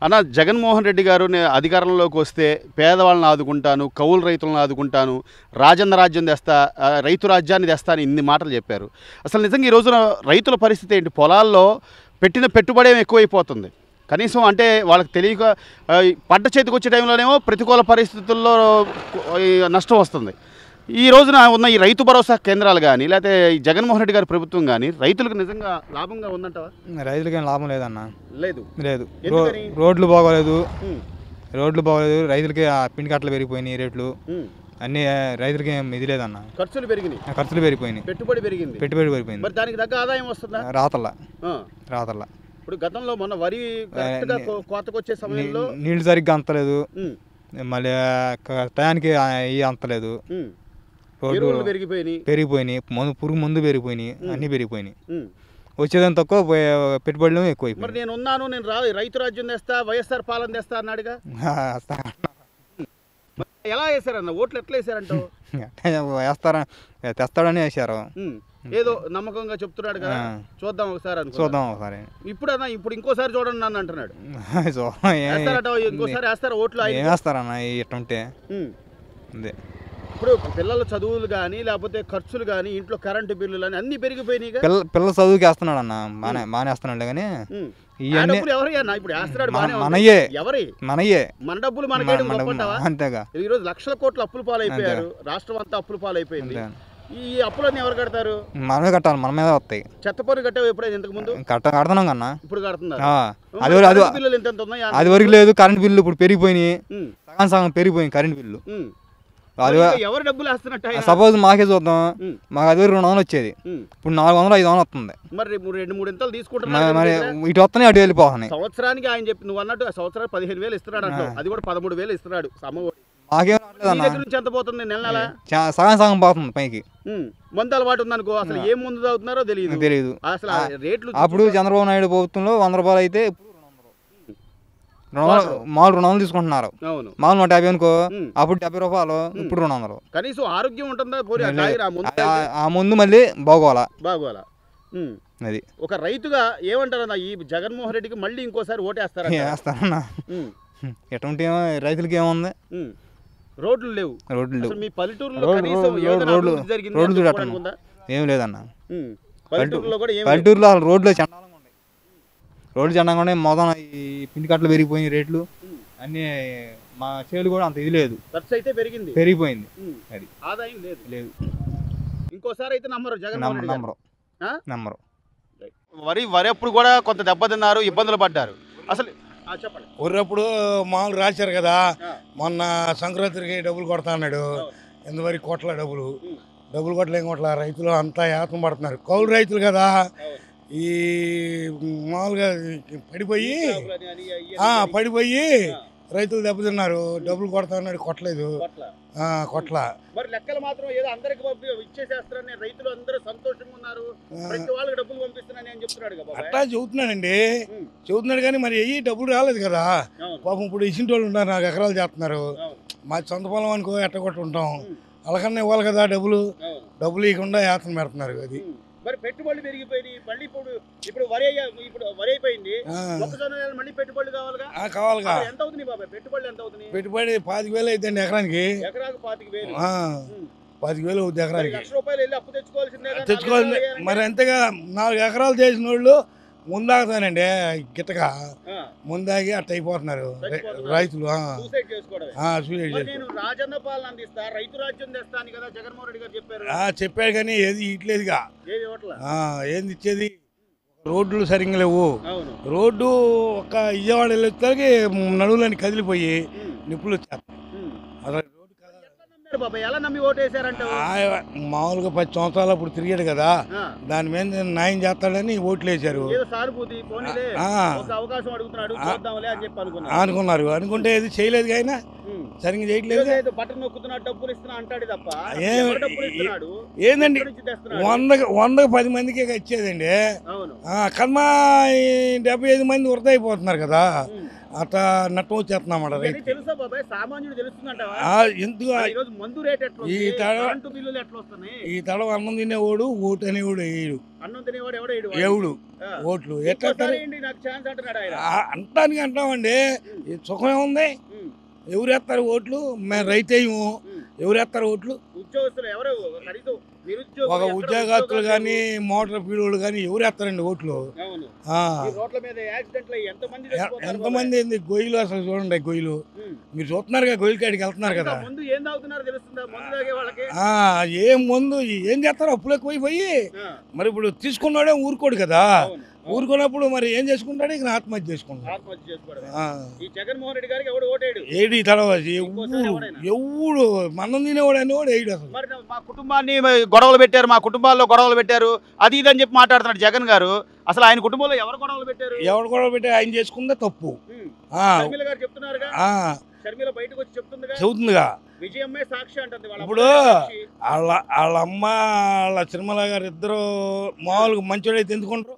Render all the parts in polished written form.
అన్న జగన్మోహన్ రెడ్డి గారు అధికారంలోకి వస్తే పేదవాళ్ళని ఆదుకుంటాను, కౌలు రైతులను ఆదుకుంటాను, రాజన్న రాజ్యం తెస్తా, రైతు రాజ్యాన్ని తెస్తా అని ఇన్ని మాటలు చెప్పారు. అసలు నిజంగా ఈ రోజున రైతుల పరిస్థితి ఏంటి? పొలాల్లో పెట్టిన పెట్టుబడి ఏమో ఎక్కువైపోతుంది. కనీసం అంటే వాళ్ళకి తెలియక పంట చేతికి వచ్చే టైంలోనేమో ప్రతికూల పరిస్థితుల్లో నష్టం వస్తుంది. ఈ రోజున ఉన్న ఈ రైతు భరోసా కేంద్రాలు కానీ లేకపోతే ఈ జగన్మోహన్ రెడ్డి గారి ప్రభుత్వం కానీ రైతులకు నిజంగా లాభంగా ఉందంటావా? రైతులకి ఏం లాభం లేదన్న. లేదు. రోడ్లు బాగోలేదు, రైతులకి పిండి కట్టలు పెరిగిపోయినాయి, రేట్లు అన్ని రైతులకి ఏం ఇది లేదన్న. ఖర్చులు పెరిగిపోయినాయి, పెట్టుబడి పెరిగిపోయింది. మరి దానికి తగ్గ ఆదాయం వస్తుందా? రాతల్లా. ఇప్పుడు గతంలో మొన్న వరి కోతకొచ్చే సమయంలో నీళ్లు సరిగ్గా అంతలేదు, మళ్ళీ టయానికి అంతలేదు, పెరిగిపోయినాయి, పురుగు మందు పెరిగిపోయినాయి, అన్ని పెరిగిపోయినాయి. వచ్చేదాన్ని తక్కువ, పెట్టుబడులు ఎక్కువ. మరి నేను రైతు రాజ్యం తెస్తా, వైఎస్ఆర్ పాలన తెస్తా అన్నాడుగా. ఎలా వేసారన్న? ఓట్లు ఎట్లా వేసారంట? తెస్తాడని వేసారు. ఏదో నమ్మకంగా చెప్తున్నాడు కదా, చూద్దాం ఒకసారి. ఇప్పుడు ఇంకోసారి చూడండి నన్ను అంటున్నాడు. ఇంకోసారి వేస్తారా ఓట్లు? వేస్తారన్న ఇట్టుంటే. ఇప్పుడు పిల్లల చదువులు కానీ లేకపోతే ఖర్చులు కానీ ఇంట్లో కరెంటు బిల్లులు అని అన్ని పెరిగిపోయినాయి. పిల్లల చదువుకి వేస్తున్నాడు అన్న, మానేస్తున్నాడు. కానీ మన డబ్బులు అంతేగా. ఈ రోజు లక్షల కోట్ల అప్పుల పాలైపోయారు, రాష్ట్రం అంతా అప్పుల పాలైపోయింది. ఈ అప్పులన్నీ ఎవరు కడతారు? మనమే కట్టాలి, మన మీద వస్తాయి. చెత్త పన్ను కట్టావు ఎప్పుడైనా ఇంతకు ముందు? కడుతున్నాం కన్నా. ఇప్పుడు కడుతున్నారు. అది వరకు లేదు. కరెంట్ బిల్లు ఇప్పుడు పెరిగిపోయినాయి, సగం పెరిగిపోయింది కరెంట్ బిల్లు. ఎవరు డబ్బులు వేస్తున్నట్టు? సపోజ్ మాకే చూద్దాం, మాకు అది 200 వచ్చేది, ఇప్పుడు 400-500 వస్తుంది. మరి 2-3 ఇంతలు తీసుకుంటున్నారు. మరి ఇటు వస్తున్నాయి, అటు వెళ్ళిపోతున్నాయి. సంవత్సరానికి ఆయన చెప్పి నువ్వు అన్నట్టు సంవత్సరానికి 15,000 ఇస్తున్నాడు అంటావు, అది కూడా 13,000 ఇస్తున్నాడు. మాకేం నుంచి ఎంత పోతుంది నెల నెల? సగం పోతుంది పైకి. మందు అలవాటు ఉందనుకో, అసలు ఏం ముందు తాగుతున్నారో తెలియదు. అసలు రేట్లు అప్పుడు చంద్రబాబు నాయుడు ప్రభుత్వంలో 100 రూపాయలు అయితే మామూలు 200 తీసుకుంటున్నారు. మామూలు 150 అనుకో, అప్పుడు 70 రూపాయలు, ఇప్పుడు 200. కనీసం ఆరోగ్యం ఉంటుందా? ఆ ముందు మళ్ళీ బాగోవాలా. అది ఒక రైతుగా ఏమంటారన్నా, ఈ జగన్మోహన్ రెడ్డికి మళ్ళీ ఇంకోసారి వేస్తారన్నా? ఎటువంటి రైతులకి ఏముంది? రోడ్లు లేవు. మీ పల్లెటూరులో రోడ్లు ఏం లేదన్న. పల్లెటూరులో రోడ్లు చండంగా ఉన్నాయి. మొదన ఈ పిండి కట్టలు పెరిగిపోయిన రేట్లు అన్ని. మా చేలు కూడా అంత ఇది లేదు, ఖర్చు అయితే పెరిగిపోయింది. అది ఆదాయం లేదు. ఇంకోసారి అయితే నమ్మరు. వరి అప్పుడు కూడా కొంత దెబ్బతిన్నారు, ఇబ్బందులు పడ్డారు. అసలు చెప్పండి. ఊరప్పుడు మామూలు రాశారు కదా, మొన్న సంక్రాంతికి డబ్బులు కొడతా అన్నాడు. ఎందువరకు డబ్బులు కొట్టలేం కొట్ల. రైతులు అంతా యాతం పడుతున్నారు. కౌలు రైతులు కదా, ఈ మామూలుగా పడిపోయి రైతులు దెబ్బతిన్నారు. డబ్బులు కొడతా అన్నాడు, కొట్టలేదు. మరి లెక్కలు మాత్రం ఏదో అందరికి ఇచ్చేసేస్తారని రైతులు అందరూ సంతోషంగా ఉన్నారు, ప్రతి వాళ్ళకి డబ్బులు పంపిస్తున్నాను అని చెప్తున్నాడు కదా. అట్లా చెబుతున్నాడు కానీ మరి డబ్బులు రాలేదు కదా. పాపం ఇప్పుడు ఇచ్చిన వాళ్ళు ఉన్నారు, 4 ఎకరాలు చేస్తున్నారు. మా సొంత పొలం అనుకో ఎట్ట కొట్టి ఉంటాం, అలాగన్నా ఇవ్వాలి కదా. డబ్బులు ఇవ్వకుండా యాతన పెడుతున్నారు. అది మరి పెట్టుబడులు పెరిగిపోయినాయి. మళ్ళీ ఇప్పుడు వరి అయిపోయింది, మళ్ళీ పెట్టుబడులు కావాలిగా. ఎంత అవుతుంది బాబాయ్ పెట్టుబడులు? ఎంత అవుతుంది? పెట్టుబడి 25,000 అవుతుంది ఎకరానికి. 25,000 అవుతుంది ఎకరానికి. ₹1,00,000 వెళ్ళి అప్పు తెచ్చుకోవాలి. మరి ఎంతగా 4 ఎకరాలు చేసిన వాళ్ళు ముందాగుతానండి, గిట్టగా ముందాగి అట్ట అయిపోతున్నారు రైతులు. చెప్పాడు కానీ ఏది ఇట్లేదుగా. ఏంది ఇచ్చేది? రోడ్లు సరిగ్గా లేవు. రోడ్డు ఒక విజయవాడ వెళ్ళేసరికి నడువులని కదిలిపోయి నిప్పులు వచ్చేస్తాయి. మామూలుగా 10 సంవత్సరాలు అప్పుడు తిరిగాడు కదా, దాని మీద న్యాయం చేస్తాడని ఓట్లు వేశారు. అనుకున్నారు. అనుకుంటే ఏది చేయలేదు, ఆయన సరిగ్గా చేయట్లేదు. ఏందండి 100కి 10 మందికి ఇచ్చేదండి. కర్మ 75 మంది వృధ అయిపోతున్నారు కదా. అట్లా నట్టం వచ్చేస్తున్నామాట రైతు. తెలుసా బాబాయ్, సామాన్యుడు తెలుస్తుందంటావా? ఎందుకు ఈరోజు మందు రేట్ ఎట్లా ఈ ఉంది? తడవ కరెంటు బిల్లులు ఎట్లా వస్తున్నాయి? ఈ తడవ అన్నం తినేవాడు ఓటు అనేవాడు వేయడు. అన్నం తినేవాడు ఎవడో ఏడు ఎవడు ఓట్లు ఎట్లా నాకు ఛాన్స్ అంటున్నాడు ఆయన. అంటానికి అంటామండి. ఈ సుఖం ఏముంది? ఎవరు వేస్తారు ఓట్లు? మేము రైతేయము. ఎవరు వేస్తారు ఓట్లు? ఉద్యోగస్తులు ఎవరు? కనీసం ఒక ఉద్యోగస్తులు కానీ మోటార్ పీడోళ్ళు కానీ ఎవరు వేస్తారండి ఓట్లు? రోడ్ల మీద యాక్సిడెంట్లు ఎంతమంది ఏంది గొయ్యలు అసలు చూడండి. గొయ్యలు మీరు చూస్తున్నారుగా, గొయ్యల కాడికి వెళ్తున్నారు కదా. ముందు ఏం తాగుతున్నారో తెలుస్తుందా మందు తాగే వాళ్ళకి? ఏం ముందు ఏం చేస్తారు? అప్పులకు పోయి మరి ఇప్పుడు తీసుకున్నాడే ఊరుకోడు కదా. ఊరుకున్నప్పుడు మరి ఏం చేసుకుంటాడు? ఇక ఆత్మహత్య చేసుకుంటాడు. ఈ జగన్మోహన్ రెడ్డి గారికి ఎవడు ఓటేడు? ఏడి తడవాసి ఎవడు మన్నం తినేవాడు అనేవాడు ఏడు. అసలు మరి మా కుటుంబాన్ని గొడవలు పెట్టారు, మా కుటుంబాల్లో గొడవలు పెట్టారు, అది ఇదని చెప్పి మాట్లాడుతున్నాడు జగన్ గారు. అసలు ఆయన కుటుంబంలో ఎవరు గొడవలు పెట్టారు? ఎవరు గొడవలు పెట్టారు? ఆయన చేసుకుందే తప్పు. షర్మిల గారు చెప్తున్నారుగా, షర్మిల బయటకు వచ్చి చెబుతుందిగా. విజయమ్మే సాక్షి అంటుంది. ఇప్పుడు వాళ్ళ అమ్మ వాళ్ళ తిరుమల గారు ఇద్దరు మామూలుగా మంచోడైతే ఎందుకుంటారు?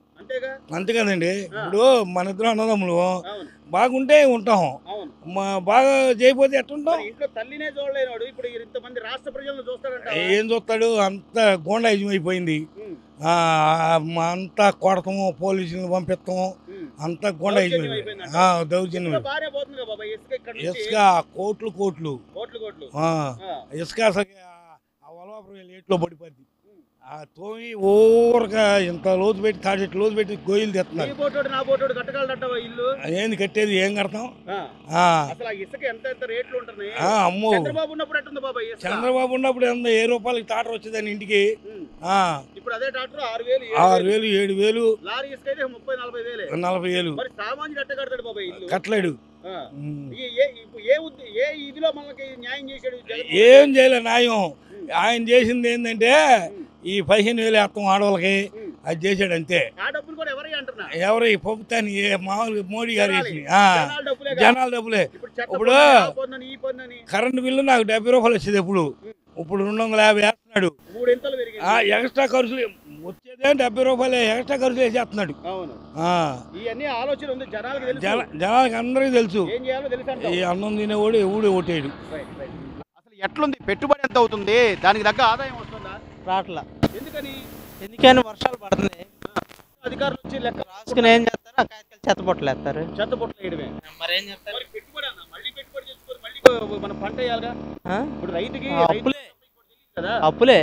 అంతే కదండి. ఇప్పుడు మన ఇద్దరు అన్నదమ్ములు బాగుంటే ఉంటాం, బాగా చేయకపోతే ఎట్టుంటాం? తల్లినే చూడలేనాడు. ఇప్పుడు ఇంతమంది రాష్ట్ర ప్రజలను చూస్తాడంట. ఏం చూస్తాడు? అంత గోండాయిజం అయిపోయింది. అంతా కొడతాము, పోలీసులను పంపిస్తాము, అంతా గోండాయిజం అయిపోయింది. దౌర్జన్యం. ఇసుక కోట్లు కోట్లు ఇసుక అసలు ఏట్లో పడిపోద్ది. తోమి ఊరక ఇంత లోతు పెట్టి తాడేటి లోతు పెట్టి గొయ్యలు తెస్తున్నారు. ఏంది కట్టేది? ఏం కడతాం? అమ్మో, చంద్రబాబు ఉన్నప్పుడు ఎంత 10 రూపాయలకి టాటర్ వచ్చేదాన్ని ఇంటికి. 6,000 7,000 40,000 కట్టలేడు. ఏం చేయలే న్యాయం. ఆయన చేసింది ఏంటంటే ఈ 15,000 వేస్తాం ఆడవాళ్ళకి, అది చేశాడు అంతే. ఎవరు ఈ ప్రభుత్వాన్ని మామూలుగా మోడీ గారు వేసింది జనాల డబ్బులే. ఇప్పుడు కరెంటు బిల్లు నాకు 70 రూపాయలు వచ్చేది. ఇప్పుడు 250 వేస్తున్నాడు. ఎక్స్ట్రా ఖర్చులు వచ్చేదే 70 రూపాయలు ఎక్స్ట్రా ఖర్చులు వేసేస్తున్నాడు. జనాలకి అందరికీ తెలుసు. ఈ అన్నం తినేవాడు ఎవడు ఓటేడు. ఎట్లుంది? పెట్టుబడి ఎంత అవుతుంది? దానికి తగ్గ ఆదాయం వస్తుందా? రాట్లా. ఎందుకని? ఎందుకని వర్షాలు పడుతున్నాయి. అధికారులు వచ్చి లెక్క రాసుకుని ఏం చేస్తారు? చెత్తపొట్టలు వేస్తారు. చెత్తపొట్టలు వేయడమే. మరి ఏం చేస్తారు? పెట్టుబడి అన్న మళ్ళీ పెట్టుబడి చేసుకొని మళ్ళీ మనం పంట వేయాలిగా. ఇప్పుడు రైతుకి అప్పులే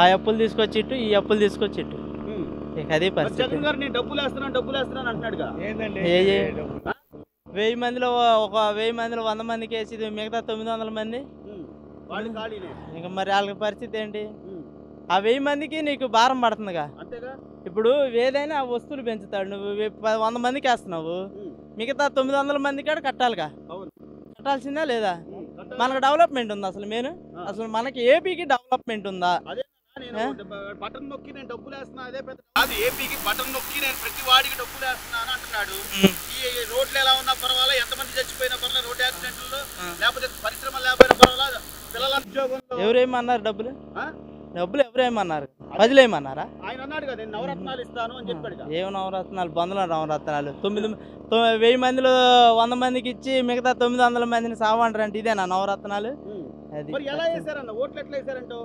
ఆ అప్పులు తీసుకొచ్చిట్టు, ఈ అప్పులు తీసుకొచ్చిట్టు. ఇక అదే పరిస్థితి. జగన్ గారు నేను డబ్బులు వేస్తున్నాను అంటున్నాడుగా. 1000 మందిలో ఒక 1000 మందిలో 100 మందికి వేసి మిగతా 900 మంది ఇంకా మరి వాళ్ళకి పరిస్థితి ఏంటి? ఆ 1000 మందికి నీకు భారం పడుతుందిగా. ఇప్పుడు ఏదైనా వస్తువులు పెంచుతాడు, నువ్వు 100 మందికి వేస్తున్నావు, మిగతా 900 మంది కాడ కట్టాలిగా. కట్టాల్సిందా లేదా? మనకు డెవలప్మెంట్ ఉందా? అసలు మనకి ఏపీకి డెవలప్మెంట్ ఉందా? బటన్ నొక్కి నేను డబ్బులు వేస్తున్నా, అదే పెద్ద ఏపీకి బటన్ నొక్కి నేను ప్రతి వాడికి డబ్బులు వేస్తున్నాను అంటున్నాడు. ఈ రోడ్లు ఎలా ఉన్నా పర్వాలేదు, ఎంతమంది చచ్చిపోయినా పర్వాలేదు, రోడ్ యాక్సిడెంట్లు లేకపోతే పరిశ్రమలు లేకపోయినా పర్వాలేదు, పిల్లల ఉద్యోగంలో ఎవరేమన్నారు? డబ్బులు ఎవరేమన్నారు? ప్రజలు ఏమన్నారా? ఆయన అన్నాడు కదా నేను నవరత్నాలు ఇస్తాను అని చెప్పాడు. ఏం నవరత్నాలు? బంధువుల నవరత్నాలు 1000 మందిలో 100 మందికి ఇచ్చి మిగతా 900 మందిని సావంటారంటే ఇదేనా నవరత్నాలు? అది ఎలా వేసారన్న ఓట్లు ఎట్లా వేసారంటో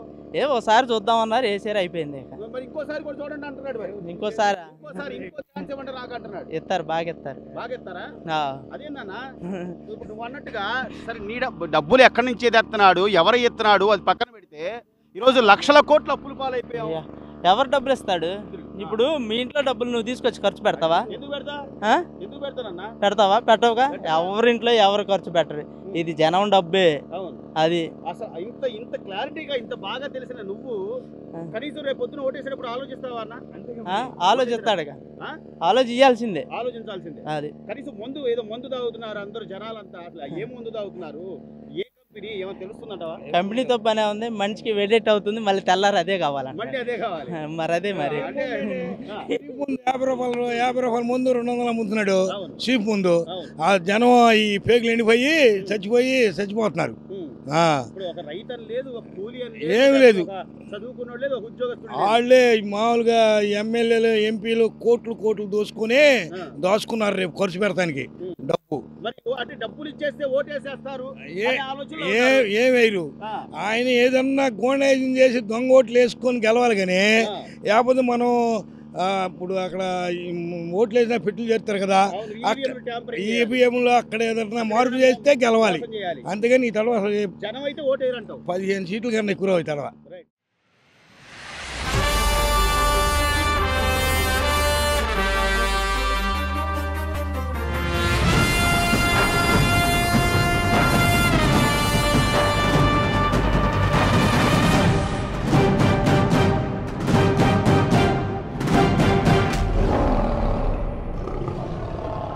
ఒకసారి చూద్దామన్నారు, వేసారు, అయిపోయింది. ఇంకోసారి కూడా చూడండి అంటున్నాడు. ఇంకోసారి ఇస్తారు, బాగా ఇస్తారా? అదేనా ఇప్పుడు నువ్వు అన్నట్టుగా సరే నీ డబ్బులు ఎక్కడి నుంచి ఎత్తున్నాడు, ఎవరు ఎత్తున్నాడు అది పక్కన పెడితే ఈరోజు లక్షల కోట్ల అప్పులు పాలైపోయావు. ఎవరు డబ్బులు ఇస్తాడు? ఇప్పుడు మీ ఇంట్లో డబ్బులు నువ్వు తీసుకొచ్చి ఖర్చు పెడతావా? పెడతావా? పెట్టవుగా. ఎవరింట్లో ఎవరు ఖర్చు పెట్టరు. ఇది జనం డబ్బే. అది అసలు ఇంత క్లారిటీగా ఇంత బాగా తెలిసిన నువ్వు కనీసం రేపు పొద్దున ఓటేసేటప్పుడు ఆలోచిస్తావా అన్న? ఆలోచిస్తాడుగా. ఆలోచించాల్సిందే. అది కనీసం మందు తాగుతున్నారు అందరూ జనాలంతా. అసలు ఏం మందు తాగుతున్నారు? ఏ కంపెనీ ఏమో తెలుస్తుందంటావా? కంపెనీతో పనే ఉంది. మనిషికి వెడెట్ అవుతుంది, మళ్ళీ తెల్లారు అదే కావాలంట. మరి అదే మరి 50 రూపాయలు ముందు 200 అమ్ముతున్నాడు చీప్ ముందు. ఆ జనం ఈ పేగులు ఎండిపోయి చచ్చిపోతున్నారు. ఆ. ఇప్పుడు ఒక రైతు అని లేదు, ఒక కూలి అని ఏమీ లేదు. ఒక చదువుకున్నోడు లేదు, ఒక ఉద్యోగస్తుడు లేదు. వాళ్ళే మామూలుగా ఎమ్మెల్యేలు ఎంపీలు కోట్లు దోసుకుని దాచుకున్నారు రేపు ఖర్చు పెడతానికి డబ్బు. మరి అంటే డబ్బులు ఇచ్చేస్తే ఓటేసేస్తారు ఏ అనే ఆలోచనలో ఏ ఉన్నారు. ఏ వేయరు. ఆ, ఆయన ఏదన్నా గోండాయిజం చేసి దొంగ ఓట్లు వేసుకొని గెలవాలి కానీ ఆ. లేకపోతే మనం ఇప్పుడు అక్కడ ఓట్లు వేసినా పెట్టులు చేస్తారు కదా, అవును, అక్కడ ఈవీఎంలు ట్యాంపరింగ్ చేయాలి. ఈవీఎంలో అక్కడ ఏదన్నా మార్పు చేస్తే గెలవాలి. మోసం చేయాలి. అంతేగాని ఈ తడవ జనం అయితే ఓటేయరంటావు. 15 సీట్లు కన్నా ఎక్కువ అవుతాడు.